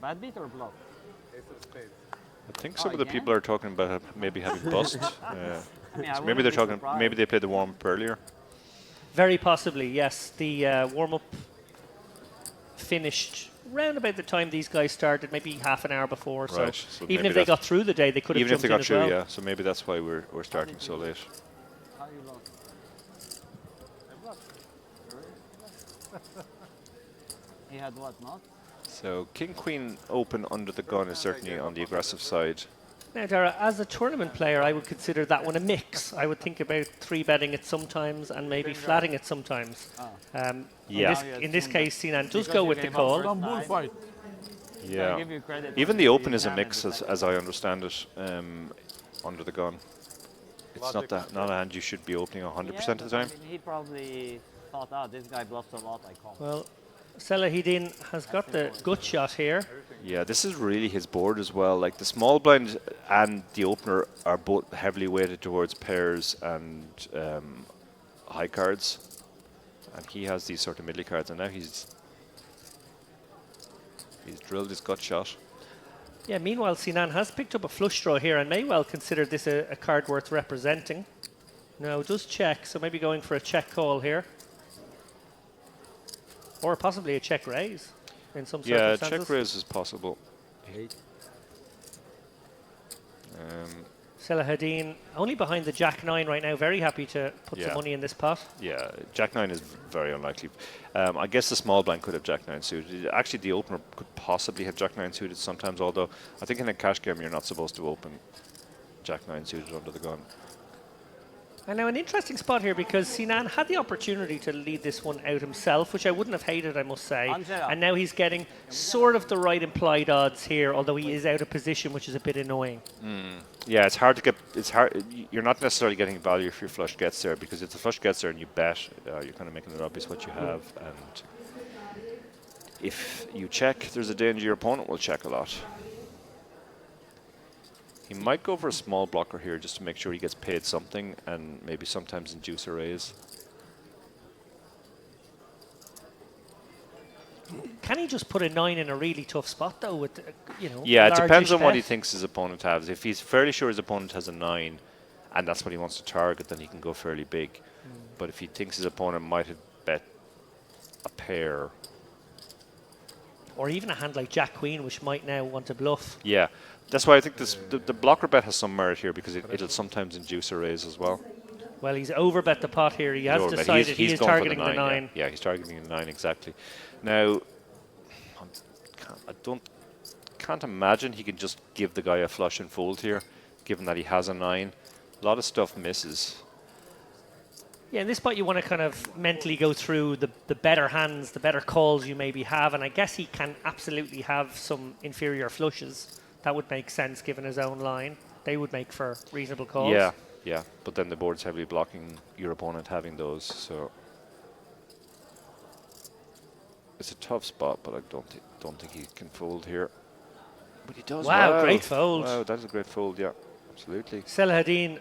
Bad beat or bluff? I think some of the people are talking about maybe having bust. I mean, I So maybe they're wouldn't be talking. surprised. Maybe they played the warm up earlier. Very possibly, yes. The warm-up finished round about the time these guys started, maybe half an hour before. Right. So So even maybe if they that's- got through the day, they could have Even if jumped they in got as through, well. yeah. So maybe that's why we're starting so late. How you lost? He had what, not? So King Queen open under the gun is certainly on the aggressive side. Now, Dara, as a tournament player, I would consider that one a mix. I would think about 3-betting it sometimes and maybe flatting it sometimes. Yeah. In this case, Sinan does go with the call. Some bullfight. Yeah. Give you credit Even for the open is a hand mix, in the as I understand it, under the gun. It's not a hand you should be opening 100% of the time. I mean, he probably thought, oh, this guy bluffs a lot, I call. Well, Salahidin has got the gut shot here. Yeah, this is really his board as well. Like the small blind and the opener are both heavily weighted towards pairs and high cards, and he has these sort of middle cards. And now he's drilled his gut shot. Yeah, meanwhile, Sinan has picked up a flush draw here and may well consider this a card worth representing. No, does check, so maybe going for a check call here. Or possibly a check raise in some Yeah, circumstances. check raise is possible. Salahadin only behind the Jack 9 right now, very happy to put Yeah. some money in this pot. Yeah, Jack 9 is very unlikely. I guess the small blind could have Jack 9 suited. Actually, the opener could possibly have Jack 9 suited sometimes, although I think in a cash game you're not supposed to open Jack 9 suited under the gun. And now an interesting spot here because Sinan had the opportunity to lead this one out himself, which I wouldn't have hated, I must say. Angela. And now he's getting sort of the right implied odds here, although he is out of position, which is a bit annoying. Yeah, it's hard to get. It's hard. You're not necessarily getting value if your flush gets there, because if the flush gets there and you bet, you're kind of making it obvious what you have. And if you check, there's a danger your opponent will check a lot. He might go for a small blocker here just to make sure he gets paid something, and maybe sometimes induce a raise. Can he just put a 9 in a really tough spot, though, with, Yeah, a it depends largish on what he bet? thinks his opponent has. If he's fairly sure his opponent has a 9, and that's what he wants to target, then he can go fairly big. But if he thinks his opponent might have bet a pair, Or even a hand like Jack Queen, which might now want to bluff. yeah, that's why I think the blocker bet has some merit here, because it'll sometimes induce a raise as well. Well, he's overbet the pot here. He has Overbet. decided he is going for targeting the 9. Yeah. Yeah, he's targeting the 9 exactly. Now, can't imagine he can just give the guy a flush and fold here, given that he has a 9. A lot of stuff misses. Yeah, in this spot you want to kind of mentally go through the better hands, the better calls you maybe have, and I guess he can absolutely have some inferior flushes. That would make sense given his own line. They would make for reasonable calls. Yeah, yeah, but then the board's heavily blocking your opponent having those, so it's a tough spot. But I don't think he can fold here. But he does. Wow, great fold. Wow, that's a great fold. Yeah, absolutely. Salahadin